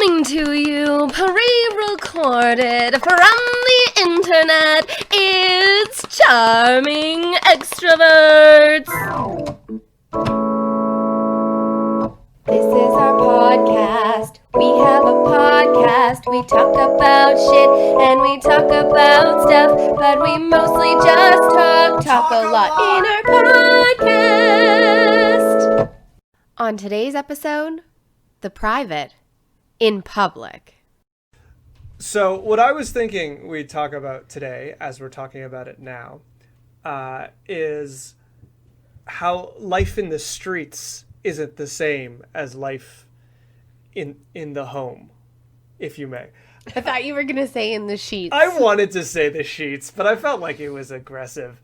Coming to you, pre-recorded from the internet, it's Charming Extroverts. This is our podcast. We have a podcast. We talk about shit and we talk about stuff, but we mostly just talk a lot in our podcast. On today's episode, the private in public. So what I was thinking we'd talk about today, as we're talking about it now, is how life in the streets isn't the same as life in the home, if you may. I thought you were going to say in the sheets. I wanted to say the sheets, but I felt like it was aggressive.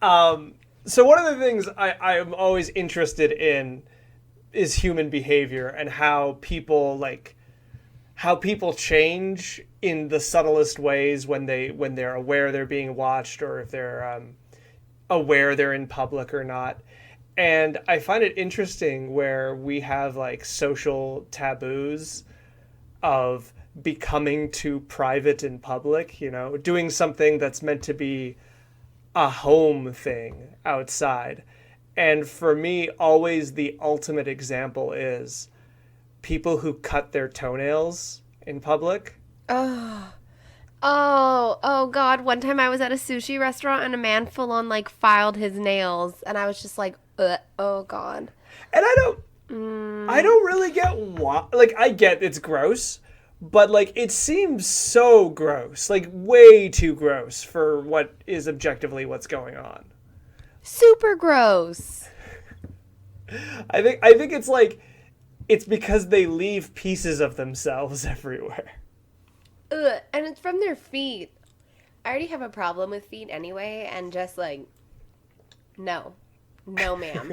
So one of the things I am always interested in is human behavior and how people change in the subtlest ways when they're aware they're being watched, or if they're aware they're in public or not. And I find it interesting where we have like social taboos of becoming too private in public, you know, doing something that's meant to be a home thing outside. And for me, always the ultimate example is people who cut their toenails in public. Oh, God. One time I was at a sushi restaurant and a man full on filed his nails, and I was just like, oh God. And I don't really get why. Like, I get it's gross, but it seems so gross, way too gross for what is objectively what's going on. Super gross. I think it's because they leave pieces of themselves everywhere. Ugh, and it's from their feet. I already have a problem with feet anyway, and just no, ma'am.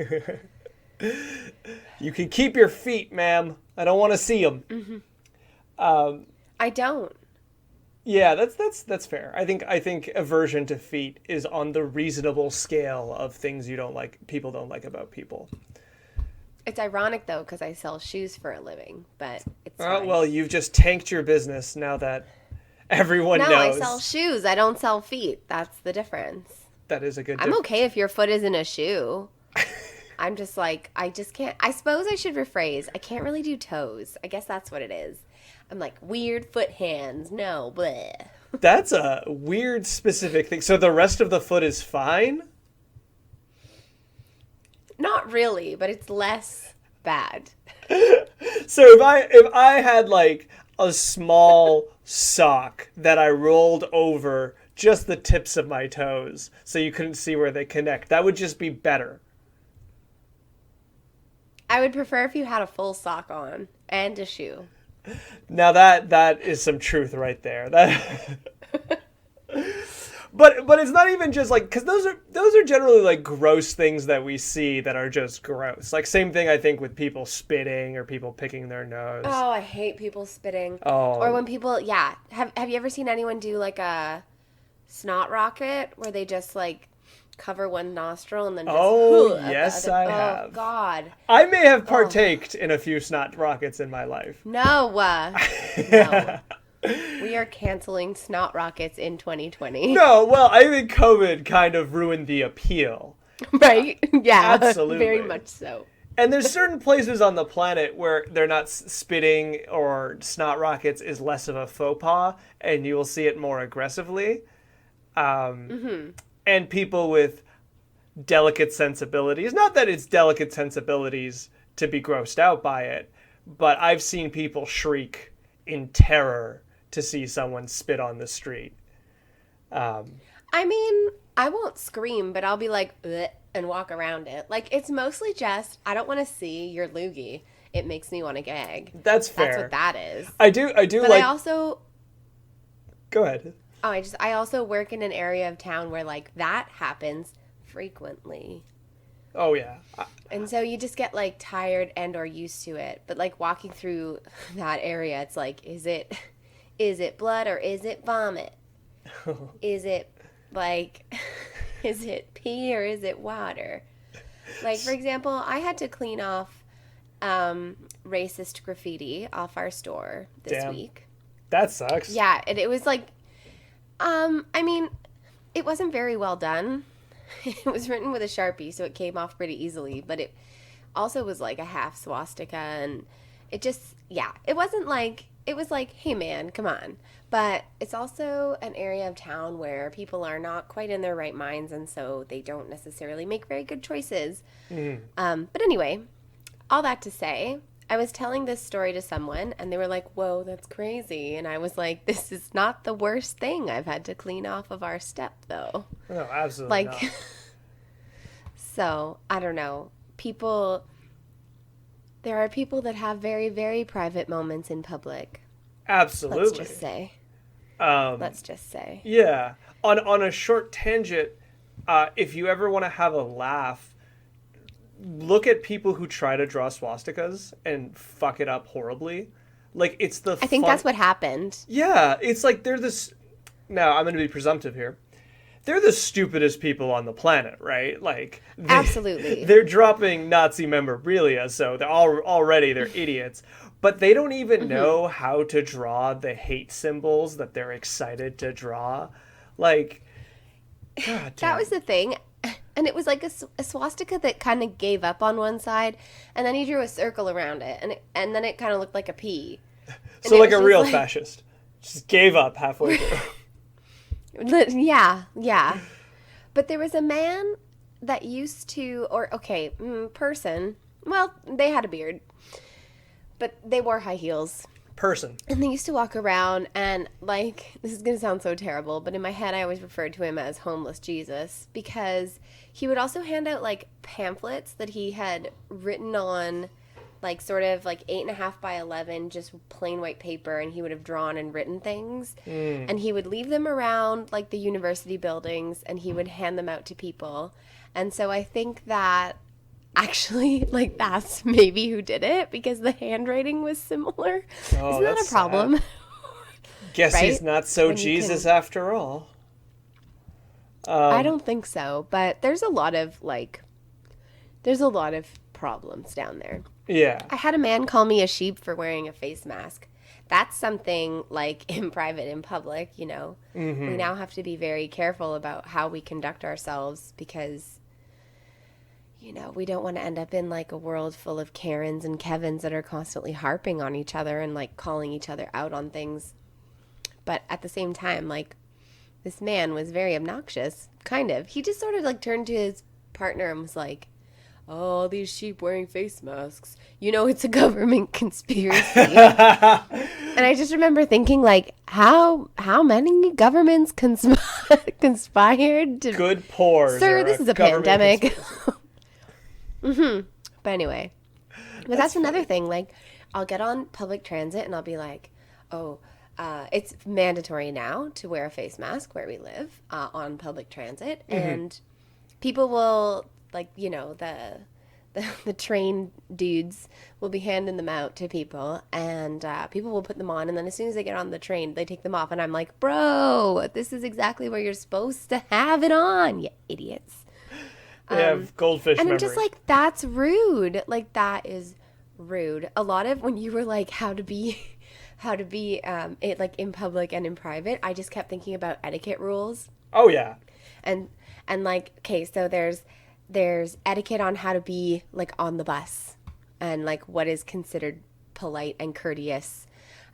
You can keep your feet, ma'am. I don't want to see them. Mm-hmm. I don't. Yeah, that's fair. I think aversion to feet is on the reasonable scale of things people don't like about people. It's ironic though, because I sell shoes for a living, but it's fine. Well, you've just tanked your business now that everyone knows. No, I sell shoes. I don't sell feet. That's the difference. That is a good I'm okay if your foot isn't a shoe. I'm just I just can't. I suppose I should rephrase. I can't really do toes. I guess that's what it is. I'm weird foot hands. No, bleh. That's a weird specific thing. So the rest of the foot is fine? Not really, but it's less bad. So if I had a small sock that I rolled over just the tips of my toes so you couldn't see where they connect, that would just be better. I would prefer if you had a full sock on and a shoe. Now that is some truth right there. But it's not even just because those are generally gross things that we see that are just gross. Same thing I think with people spitting or people picking their nose. Oh, I hate people spitting. Oh. Or when people, yeah. Have you ever seen anyone do a snot rocket where they just cover one nostril and then just yes, I have. Oh God. I may have partaked in a few snot rockets in my life. No. No. We are canceling snot rockets in 2020. No, well, I think COVID kind of ruined the appeal. Right? Yeah. Absolutely. Very much so. And there's certain places on the planet where they're not spitting, or snot rockets is less of a faux pas, and you will see it more aggressively. And people with delicate sensibilities, not that it's delicate sensibilities to be grossed out by it, but I've seen people shriek in terror to see someone spit on the street. I mean, I won't scream, but I'll be "Ugh," and walk around it. It's mostly just, I don't want to see your loogie. It makes me want to gag. That's fair. That's what that is. I do. But I also... Go ahead. Oh, I also work in an area of town where that happens frequently. Oh yeah. And so you just get tired and or used to it. But walking through that area, it's is it blood or is it vomit? Is it is it pee or is it water? For example, I had to clean off racist graffiti off our store this week. That sucks. Yeah, it was like, I mean, it wasn't very well done. It was written with a Sharpie, so it came off pretty easily, but it also was like a half swastika, and it just, it wasn't like, it was like, hey man, come on. But it's also an area of town where people are not quite in their right minds, and so they don't necessarily make very good choices. But anyway, all that to say, I was telling this story to someone, and they were like, whoa, that's crazy. And I was like, this is not the worst thing I've had to clean off of our step, though. No, absolutely not. So, I don't know. There are people that have very, very private moments in public. Absolutely. Let's just say. Yeah. On a short tangent, if you ever want to have a laugh, look at people who try to draw swastikas and fuck it up horribly. Like, it's the I think that's what happened. Yeah, it's like they're this... Now, I'm going to be presumptive here. They're the stupidest people on the planet, right? Like, absolutely. They're dropping Nazi memorabilia, so they're idiots. But they don't even know how to draw the hate symbols that they're excited to draw. Like, God damn. That was the thing. And it was like a swastika that kind of gave up on one side, and then he drew a circle around it, and then it kind of looked like a P. So like a real fascist. Just gave up halfway through. Yeah. But there was a man that used to, person. Well, they had a beard, but they wore high heels. Person. And they used to walk around and, like, this is going to sound so terrible, but in my head I always referred to him as Homeless Jesus, because he would also hand out, like, pamphlets that he had written on, like, sort of, like, 8.5 by 11, just plain white paper, and he would have drawn and written things. And he would leave them around, like, the university buildings, and he would hand them out to people. And so I think that actually, like, that's maybe who did it, because the handwriting was similar. Oh, isn't that a problem? Guess right? He's not so when Jesus after all. I don't think so, but there's a lot of problems down there. Yeah. I had a man call me a sheep for wearing a face mask. That's something, like, in private, in public, you know. We now have to be very careful about how we conduct ourselves, because, you know, we don't want to end up in, like, a world full of Karens and Kevins that are constantly harping on each other and, like, calling each other out on things. But at the same time, like, this man was very obnoxious, kind of. He just sort of, like, turned to his partner and was like, oh, these sheep wearing face masks. You know, it's a government conspiracy. And I just remember thinking, like, how many governments conspired to... Good pores. Sir, this is a pandemic. But anyway. But that's another thing. Like, I'll get on public transit and I'll be like, it's mandatory now to wear a face mask where we live on public transit. And people will... like, you know, the train dudes will be handing them out to people, and people will put them on, and then as soon as they get on the train, they take them off, and I'm like, bro, this is exactly where you're supposed to have it on, you idiots. They have goldfish and memory. I'm just like, that's rude. Like, that is rude. A lot of, when you were like, how to be it, like, in public and in private, I just kept thinking about etiquette rules. Oh, yeah. And like, okay, so there's etiquette on how to be, like, on the bus, and, like, what is considered polite and courteous.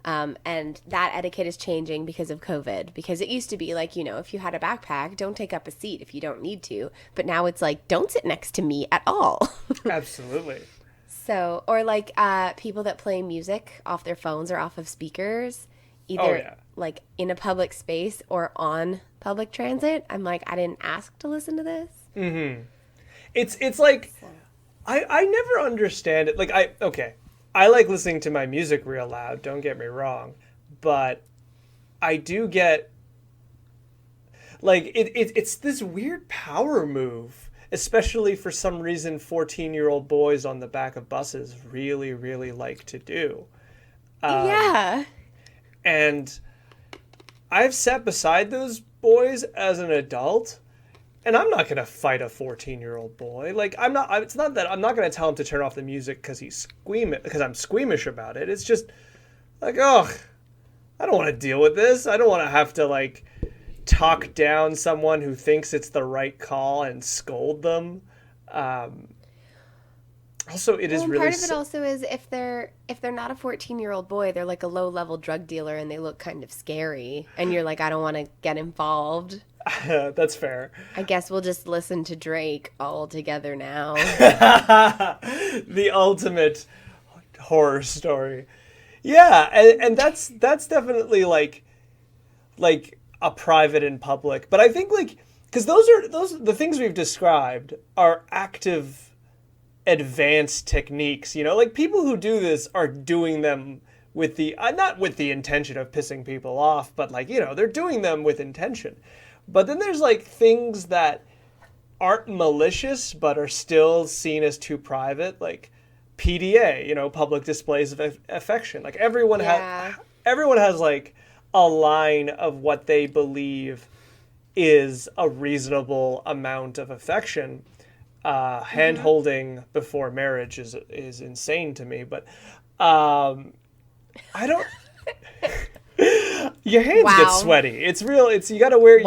And that etiquette is changing because of COVID, because it used to be like, you know, if you had a backpack, don't take up a seat if you don't need to. But now it's like, don't sit next to me at all. Absolutely. So, or like people that play music off their phones or off of speakers, either like in a public space or on public transit. I'm like, I didn't ask to listen to this. It's like, I never understand it. Like, I like listening to my music real loud, don't get me wrong, but I do get, like, it's this weird power move, especially for some reason 14-year-old boys on the back of buses really, really like to do. Yeah. And I've sat beside those boys as an adult, And I'm not gonna fight a 14-year-old boy. Like it's not that I'm not gonna tell him to turn off the music because I'm squeamish about it. It's just like, oh, I don't want to deal with this. I don't want to have to like talk down someone who thinks it's the right call and scold them. Also, it is really part of it also is if they're not a 14-year-old boy, they're like a low-level drug dealer and they look kind of scary, and you're like, I don't want to get involved. That's fair. I guess we'll just listen to Drake all together now. The ultimate horror story. Yeah, and that's definitely like a private and public. But I think like because the things we've described are active advanced techniques, like people who do this are doing them with the not with the intention of pissing people off, but like they're doing them with intention. But then there's like things that aren't malicious but are still seen as too private, like PDA, public displays of affection. Like everyone has like a line of what they believe is a reasonable amount of affection. Hand holding before marriage is insane to me, but I don't. Your hands get sweaty. It's real. You gotta wear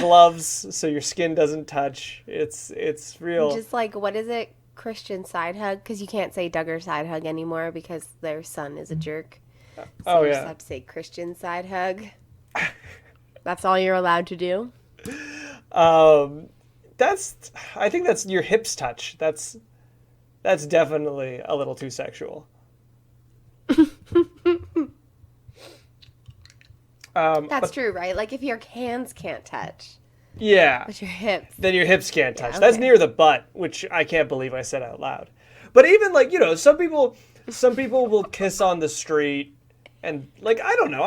gloves so your skin doesn't touch. It's real. Just like, what is it? Christian side hug, because you can't say Duggar side hug anymore because their son is a jerk. So you just have to say Christian side hug. That's all you're allowed to do. I think that's your hips touch. That's definitely a little too sexual. That's true, right? Like if your hands can't touch. Yeah. But your hips. Then your hips can't touch. Okay. That's near the butt, which I can't believe I said out loud. But even like, some people will kiss on the street. And like I don't know,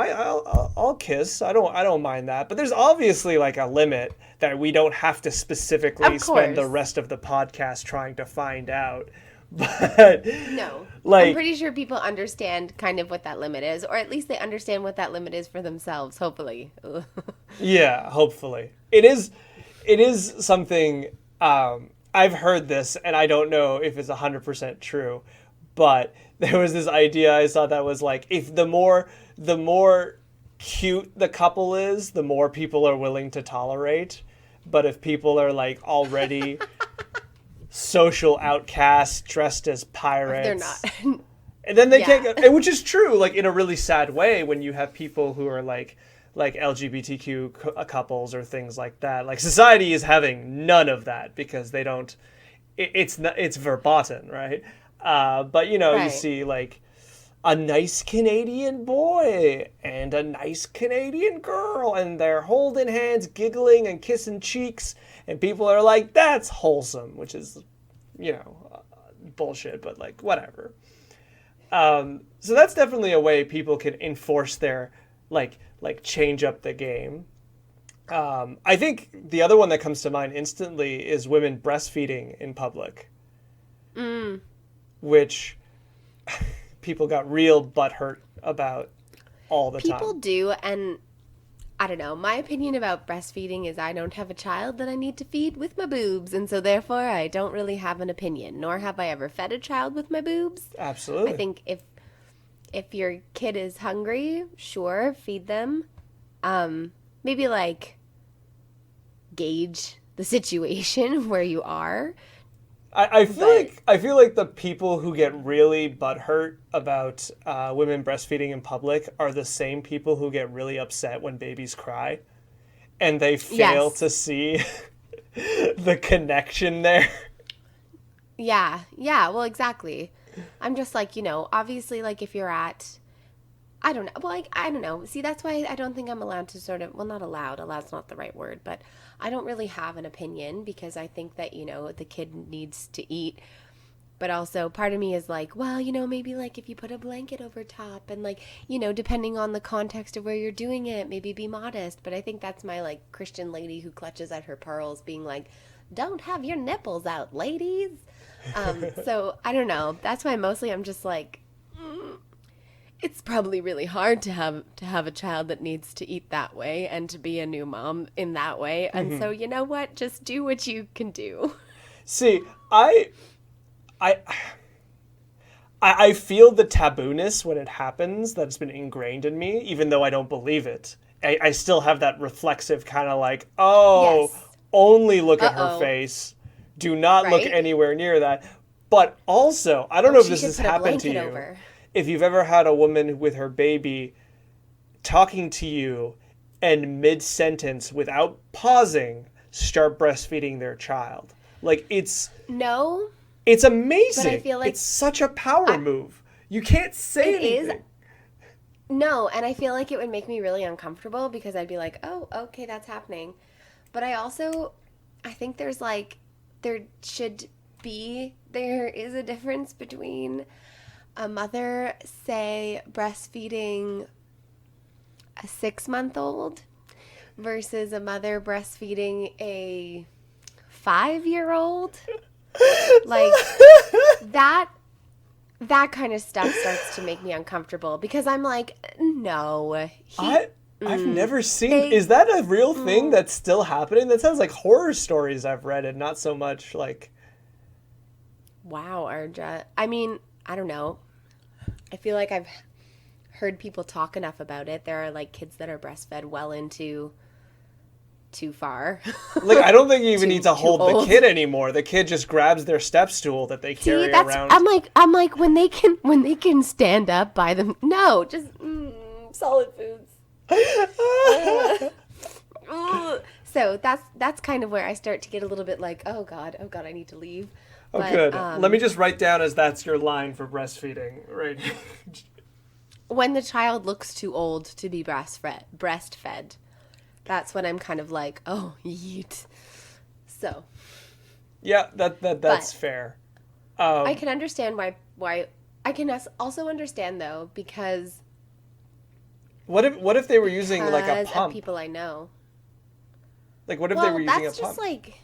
I'll kiss. I don't mind that. But there's obviously like a limit that we don't have to specifically spend the rest of the podcast trying to find out. But no, like, I'm pretty sure people understand kind of what that limit is, or at least they understand what that limit is for themselves. Hopefully. Yeah, hopefully it is something. I've heard this, and I don't know if it's 100% true, but there was this idea I saw that was like, if the more cute the couple is, the more people are willing to tolerate. But if people are like already social outcasts dressed as pirates, they're not. And then they can't go, which is true, like in a really sad way when you have people who are like LGBTQ couples or things like that. Like society is having none of that because they don't. It's verboten, right? But you see like a nice Canadian boy and a nice Canadian girl, and they're holding hands, giggling and kissing cheeks, and people are like, that's wholesome, which is, bullshit, but like whatever. So that's definitely a way people can enforce their like change up the game. I think the other one that comes to mind instantly is women breastfeeding in public. Which people got real butthurt about all the time. People do, and I don't know. My opinion about breastfeeding is I don't have a child that I need to feed with my boobs, and so therefore I don't really have an opinion, nor have I ever fed a child with my boobs. Absolutely. I think if your kid is hungry, sure, feed them. Maybe like gauge the situation where you are. I feel like the people who get really butthurt about women breastfeeding in public are the same people who get really upset when babies cry, and they fail to see the connection there. Yeah, well, exactly. I'm just like, obviously, like if you're at, I don't know. Well, like, I don't know. See, that's why I don't think I'm allowed to sort of, well, not allowed. Alloud's not the right word, but I don't really have an opinion because I think that, the kid needs to eat. But also part of me is like, well, maybe like if you put a blanket over top and like, depending on the context of where you're doing it, maybe be modest. But I think that's my like Christian lady who clutches at her pearls being like, don't have your nipples out, ladies. So I don't know. That's why mostly I'm just like, it's probably really hard to have a child that needs to eat that way and to be a new mom in that way. And so, you know what? Just do what you can do. See, I feel the tabooness when it happens that's been ingrained in me, even though I don't believe it. I still have that reflexive kind of like, oh, Yes. only look at her face. Do not look Right? anywhere near that. But also, I don't know if She this should has put a happened to blanket you. over. If you've ever had a woman with her baby talking to you and mid-sentence without pausing start breastfeeding their child. Like No, it's amazing. but I feel like it's such a power move. You can't say it is. anything. No, and I feel like it would make me really uncomfortable because I'd be like, oh, okay, that's happening. But I think there is a difference between a mother, say, breastfeeding a 6-month-old versus a mother breastfeeding a 5-year-old. Like, that kind of stuff starts to make me uncomfortable because I'm like, no. I've never seen. Is that a real thing that's still happening? That sounds like horror stories I've read, and not so much like. Wow, Arja. I mean, I don't know. I feel like I've heard people talk enough about it. There are like kids that are breastfed well into too far. Like, I don't think you even need to Too hold the old. kid anymore. The kid just grabs their step stool that they carry around. I'm like when they can stand up by them. No, just solid foods. So that's kind of where I start to get a little bit like, oh god, I need to leave. Oh, But, good. Let me just write down as that's your line for breastfeeding, right? when the child looks too old to be breastfed, that's when I'm kind of like, oh, yeet. So Yeah, that's fair. I can understand why. I can also understand though because What if they were using like a of pump? people I know. Like, what if they were using a that's pump? just like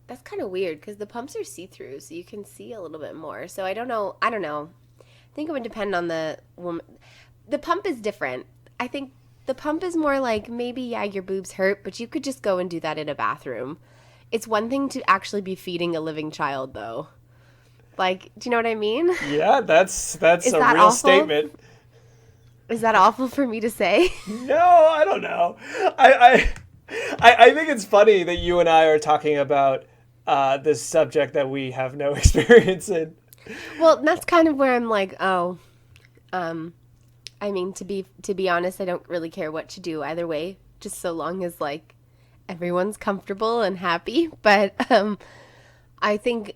that's kind of weird because the pumps are see-through, so you can see a little bit more. So I don't know. I think it would depend on the woman. The pump is different. I think the pump is more like maybe, yeah, your boobs hurt, but you could just go and do that in a bathroom. It's one thing to actually be feeding a living child, though. Like, do you know what I mean? Yeah, that's a that real awful? statement. Is that awful for me to say? No, I don't know. I think it's funny that you and I are talking about this subject that we have no experience in. Well, that's kind of where I'm like, oh, I mean, to be honest, I don't really care what to do either way, just so long as like everyone's comfortable and happy. But I think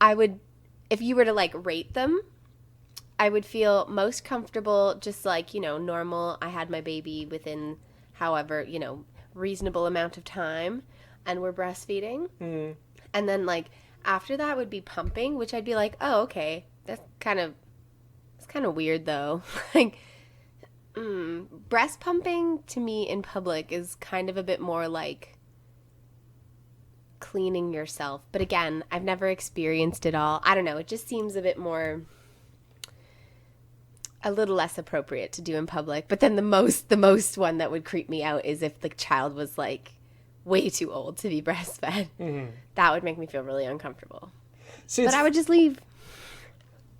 I would, if you were to like rate them, I would feel most comfortable just like, normal. I had my baby within however, reasonable amount of time and we're breastfeeding. Mm. And then like after that would be pumping, which I'd be like, oh, okay, it's kind of weird though. Like, breast pumping to me in public is kind of a bit more like cleaning yourself. But again, I've never experienced it all. I don't know. It just seems a bit more, a little less appropriate to do in public. But then the most one that would creep me out is if the child was like way too old to be breastfed. Mm-hmm. That would make me feel really uncomfortable. See, but I would just leave.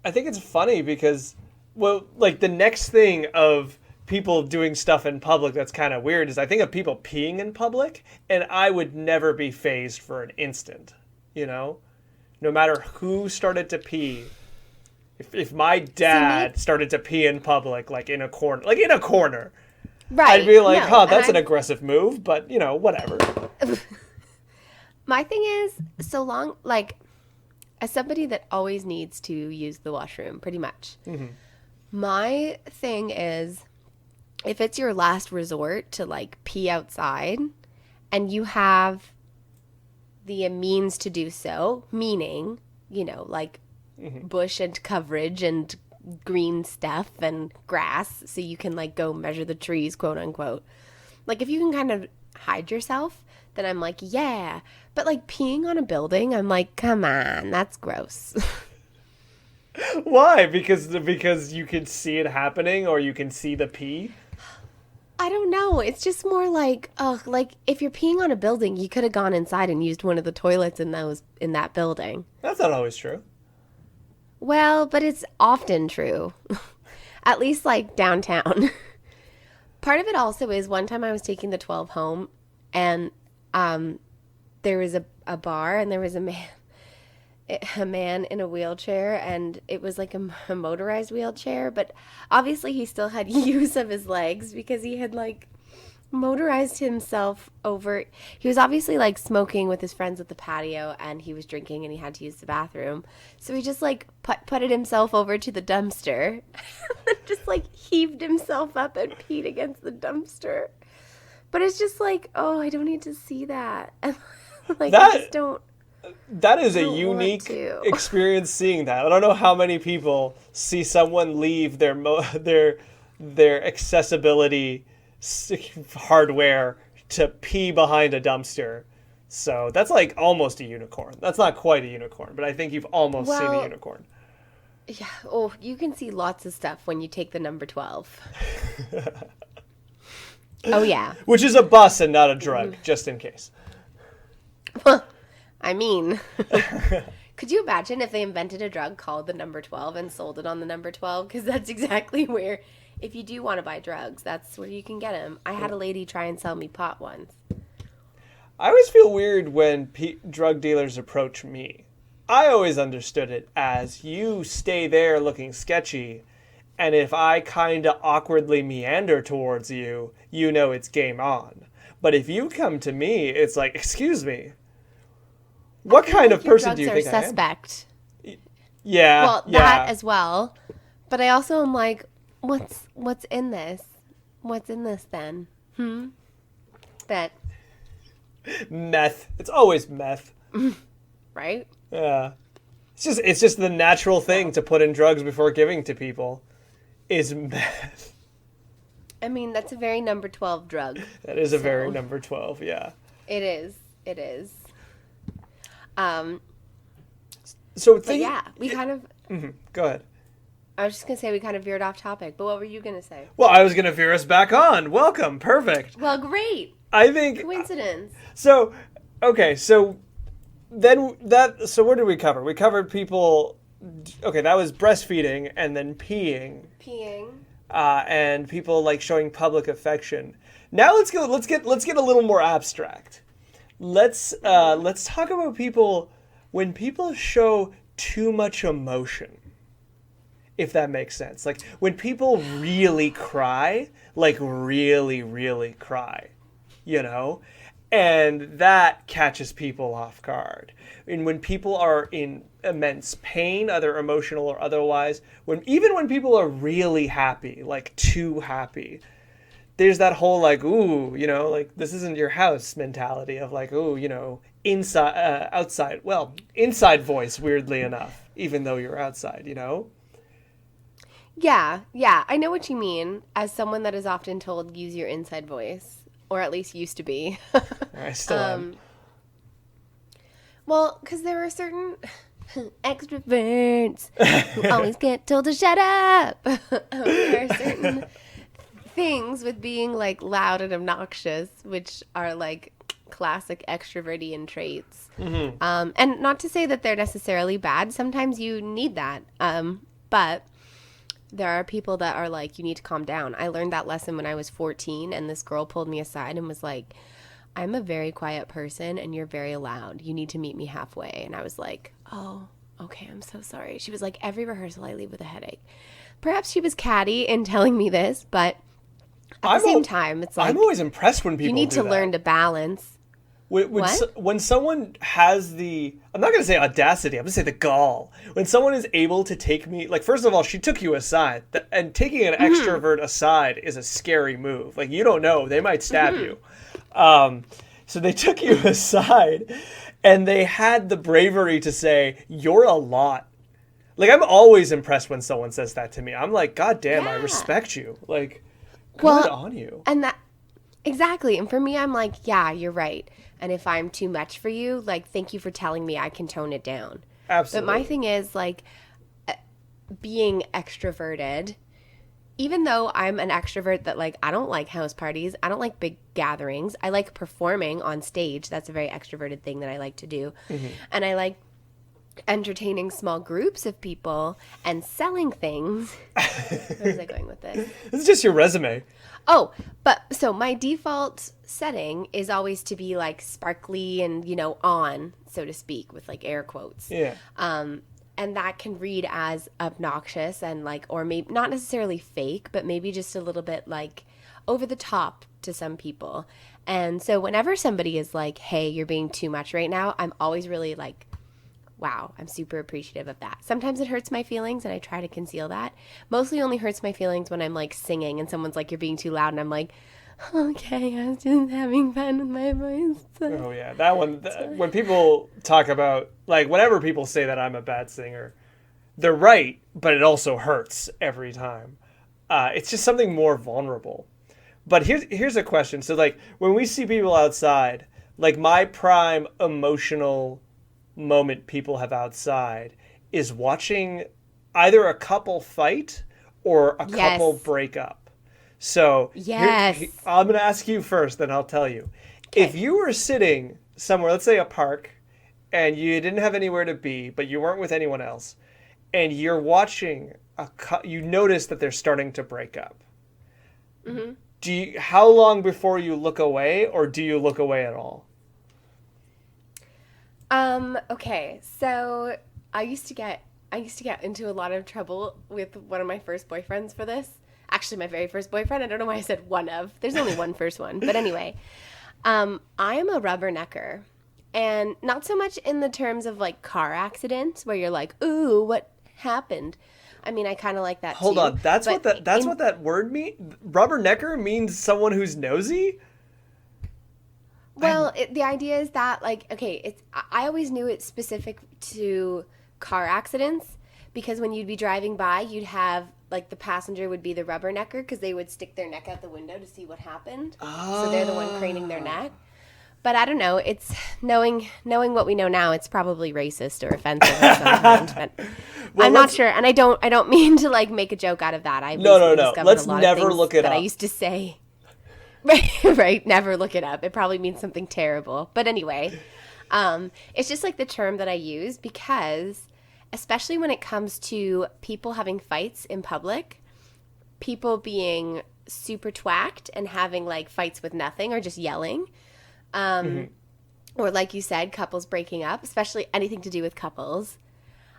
I think it's funny because, well, like the next thing of people doing stuff in public that's kind of weird is I think of people peeing in public, and I would never be fazed for an instant, no matter who started to pee. If my dad started to pee in public, like in a corner, right? I'd be like, no, that's an aggressive move, but whatever. My thing is, so long, like, as somebody that always needs to use the washroom, pretty much, my thing is, if it's your last resort to, like, pee outside, and you have the means to do so, meaning, like, bush and coverage and green stuff and grass, so you can, like, go measure the trees, quote unquote. Like, if you can kind of hide yourself, then I'm like, yeah. But like peeing on a building, I'm like, come on, that's gross. Why? Because you can see it happening, or you can see the pee? I don't know. It's just more like, like if you're peeing on a building, you could have gone inside and used one of the toilets in that building. That's not always true. Well, but it's often true. At least like downtown. Part of it also is one time I was taking the 12 home, and there was a bar, and there was a man in a wheelchair, and it was like a motorized wheelchair, but obviously he still had use of his legs because he had like motorized himself over. He was obviously like smoking with his friends at the patio, and he was drinking, and he had to use the bathroom, so he just like putted himself over to the dumpster and just like heaved himself up and peed against the dumpster. But it's just like, oh, I don't need to see that. Like, I just don't. That is a unique experience, seeing that. I don't know how many people see someone leave their accessibility hardware to pee behind a dumpster. So that's like almost a unicorn. That's not quite a unicorn, but I think you've almost seen a unicorn. Yeah. Oh, you can see lots of stuff when you take the number 12. Oh, yeah. Which is a bus and not a drug, just in case. I mean, could you imagine if they invented a drug called the number 12 and sold it on the number 12? Because that's exactly where, if you do want to buy drugs, that's where you can get them. I had a lady try and sell me pot once. I always feel weird when drug dealers approach me. I always understood it as you stay there looking sketchy, and if I kind of awkwardly meander towards you, you know it's game on. But if you come to me, it's like, excuse me. What kind of person do you think I am? Suspect. Yeah. Well, that as well. But I also am like, what's in this? What's in this then? That meth. It's always meth. Right? Yeah. It's just the natural thing to put in drugs before giving to people is meth. I mean, that's a very number 12 drug. That is a very number 12, yeah. It is. It is. We kind of. Go ahead. I was just gonna say we kind of veered off topic, but what were you gonna say? Well, I was gonna veer us back on. Welcome, perfect. Well, great. I think coincidence. So, okay, so what did we cover? We covered people. Okay, that was breastfeeding, and then peeing. And people like showing public affection. Now let's get a little more abstract. Let's talk about when people show too much emotion, if that makes sense. Like when people really cry, like really, really cry, and that catches people off guard. And when people are in immense pain, either emotional or otherwise, even when people are really happy, like too happy, there's that whole like, ooh, like this isn't your house mentality of like, ooh, inside, outside. Well, inside voice, weirdly enough, even though you're outside, Yeah, I know what you mean. As someone that is often told, use your inside voice, or at least used to be. I still am. Well, because there are certain extroverts who always get told to shut up. There are certain things with being like loud and obnoxious, which are like classic extrovertian traits. And not to say that they're necessarily bad. Sometimes you need that. But there are people that are like, you need to calm down. I learned that lesson when I was 14, and this girl pulled me aside and was like, I'm a very quiet person and you're very loud. You need to meet me halfway. And I was like, oh, okay, I'm so sorry. She was like, every rehearsal I leave with a headache. Perhaps she was catty in telling me this, but at the same time, it's like, I'm always impressed when people you need do to learn to balance. When someone has the, I'm not going to say audacity, I'm going to say the gall. When someone is able to take me, like, first of all, she took you aside. And taking an extrovert aside is a scary move. Like, you don't know. They might stab you. So they took you aside, and they had the bravery to say, you're a lot. Like, I'm always impressed when someone says that to me. I'm like, God damn, I respect you. Like, good on you. And that, exactly. And for me, I'm like, yeah, you're right. And if I'm too much for you, like, thank you for telling me I can tone it down. Absolutely. But my thing is, like, being extroverted, even though I'm an extrovert that like I don't like house parties, I don't like big gatherings. I like performing on stage. That's a very extroverted thing that I like to do. And I like entertaining small groups of people and selling things. Where was I going with this? This is just your resume. Oh, but so my default setting is always to be like sparkly and, you know, on, so to speak, with like air quotes. Yeah. And that can read as obnoxious and like, or maybe not necessarily fake, but maybe just a little bit like over the top to some people. And so whenever somebody is like, hey, you're being too much right now, I'm always really like, wow, I'm super appreciative of that. Sometimes it hurts my feelings and I try to conceal that. Mostly only hurts my feelings when I'm like singing and someone's like, you're being too loud. And I'm like, okay, I was just having fun with my voice. Oh yeah, that one. When people talk about, like, whenever people say that I'm a bad singer, they're right, but it also hurts every time. It's just something more vulnerable. But here's a question. So like when we see people outside, like my prime emotional moment people have outside is watching either a couple fight or a couple break up. So yes, I'm going to ask you first, then I'll tell you. Okay. If you were sitting somewhere, let's say a park, and you didn't have anywhere to be, but you weren't with anyone else, and you're watching, you notice that they're starting to break up. How long before you look away, or do you look away at all? Okay, so I used to get into a lot of trouble with one of my first boyfriends for this. Actually, my very first boyfriend. I don't know why I said one of. There's only one first one. But anyway, I am a rubbernecker. And not so much in the terms of like car accidents where you're like, ooh, what happened? I mean, I kind of like that Hold too. on. That's what that word means? Rubbernecker means someone who's nosy? Well, the idea is that, like, okay, I always knew it's specific to car accidents because when you'd be driving by, you'd have, like, the passenger would be the rubbernecker because they would stick their neck out the window to see what happened. So they're the one craning their neck. But I don't know. It's knowing what we know now, it's probably racist or offensive of some kind. But well, I'm not sure. And I don't mean to, like, make a joke out of that. I no. Let's never look it up. I used to say... Right, never look it up. It probably means something terrible. But anyway, it's just like the term that I use because, especially when it comes to people having fights in public, people being super twacked and having like fights with nothing or just yelling, or like you said, couples breaking up, especially anything to do with couples.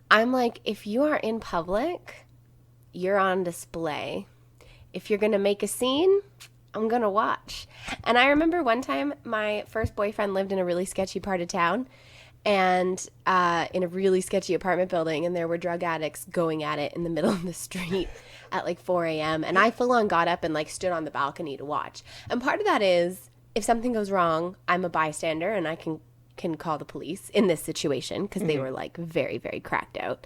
I'm like, if you are in public, you're on display. If you're going to make a scene, I'm going to watch. And I remember one time my first boyfriend lived in a really sketchy part of town and in a really sketchy apartment building, and there were drug addicts going at it in the middle of the street at like 4 a.m. And I full on got up and like stood on the balcony to watch. And part of that is if something goes wrong, I'm a bystander and I can call the police in this situation because they were like very, very cracked out.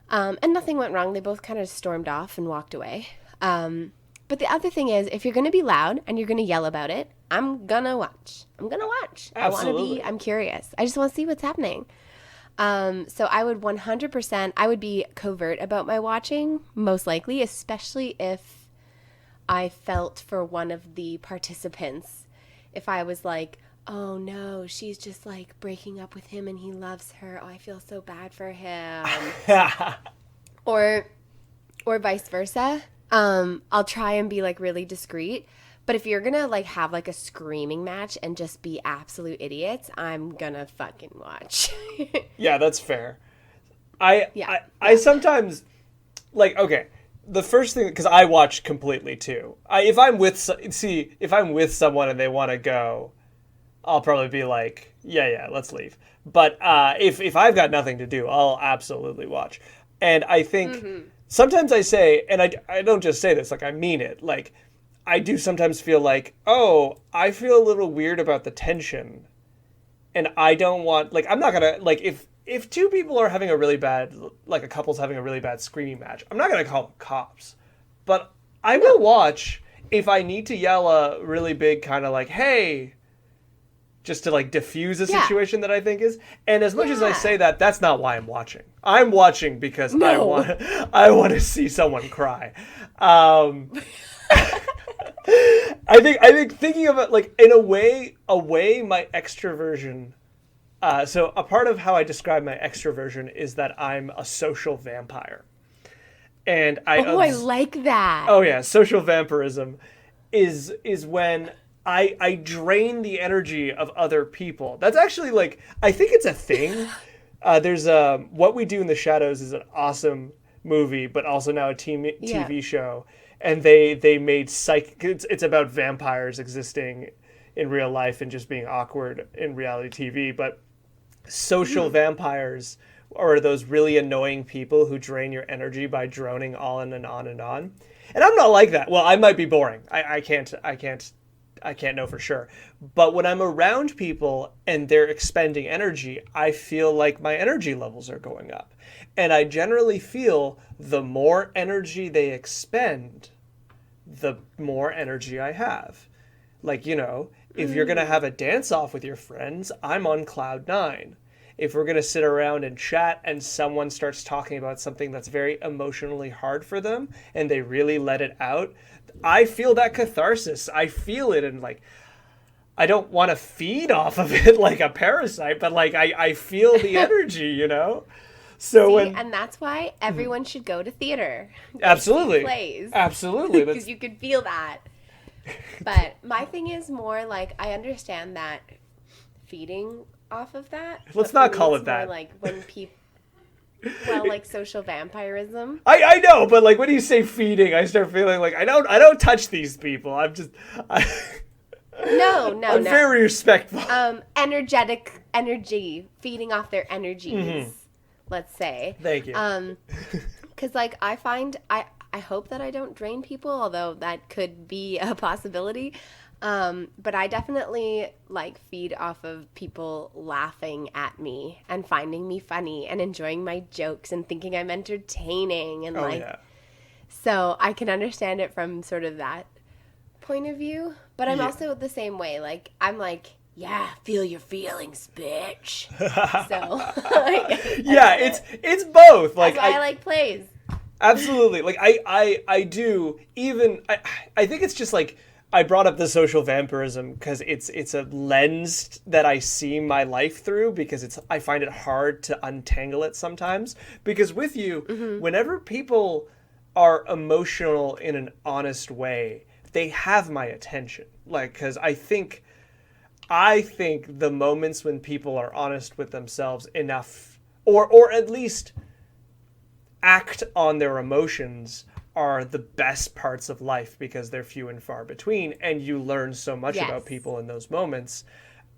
And nothing went wrong. They both kind of stormed off and walked away. But the other thing is, if you're going to be loud and you're going to yell about it, I'm going to watch. Absolutely. I'm curious. I just want to see what's happening. So I would 100%, I would be covert about my watching, most likely, especially if I felt for one of the participants. If I was like, oh no, she's just like breaking up with him and he loves her. Oh, I feel so bad for him. or vice versa. I'll try and be like really discreet, but if you're gonna like have like a screaming match and just be absolute idiots, I'm gonna fucking watch. Yeah, that's fair. I sometimes like, okay, the first thing, because I watch completely too. If I'm with someone and they want to go, I'll probably be like, yeah, let's leave. But if I've got nothing to do, I'll absolutely watch. And I think sometimes I say, and I don't just say this, like I mean it, like I do sometimes feel like, oh, I feel a little weird about the tension. And I don't want, like, I'm not going to, like, if two people are having a really bad, like a couple's having a really bad screaming match, I'm not going to call the cops. But I will watch if I need to yell a really big kind of like, hey, just to like diffuse a Yeah. situation that I think is. And as much as I Yeah. say that, that's not why I'm watching. I'm watching because No. I want to see someone cry. I think thinking of it like in a way my extroversion. So a part of how I describe my extroversion is that I'm a social vampire, and I like that. oh yeah, social vampirism is when I drain the energy of other people. That's actually like I think it's a thing. There's What We Do in the Shadows is an awesome movie, but also now a TV show, and they made it's about vampires existing in real life and just being awkward in reality TV, but social vampires are those really annoying people who drain your energy by droning on and on and on. And I'm not like that. Well, I might be boring. I can't know for sure. But when I'm around people and they're expending energy, I feel like my energy levels are going up. And I generally feel the more energy they expend, the more energy I have. Like, if you're going to have a dance off with your friends, I'm on cloud 9. If we're going to sit around and chat and someone starts talking about something that's very emotionally hard for them and they really let it out, I feel that catharsis. I feel it, and like, I don't want to feed off of it like a parasite, but like I feel the energy, So and that's why everyone should go to theater. Absolutely. Plays. Absolutely. Because you could feel that. But my thing is more like I understand that feeding off of that. Let's but not for me, call it's it that. More like when people, well, like social vampirism. I know, but like when you say feeding, I start feeling like I don't touch these people. I'm No. very respectful. Energy, feeding off their energies. Let's say. Thank you. Because like I find I hope that I don't drain people, although that could be a possibility. But I definitely like feed off of people laughing at me and finding me funny and enjoying my jokes and thinking I'm entertaining and so I can understand it from sort of that point of view. But I'm also the same way. Like I'm like, yeah, feel your feelings, bitch. So it's both. Like that's why I like plays. Absolutely. Like I do even I think it's just like I brought up the social vampirism because it's a lens that I see my life through because I find it hard to untangle it sometimes because with you whenever people are emotional in an honest way, they have my attention. Like cuz I think the moments when people are honest with themselves enough or at least act on their emotions are the best parts of life because they're few and far between, and you learn so much about people in those moments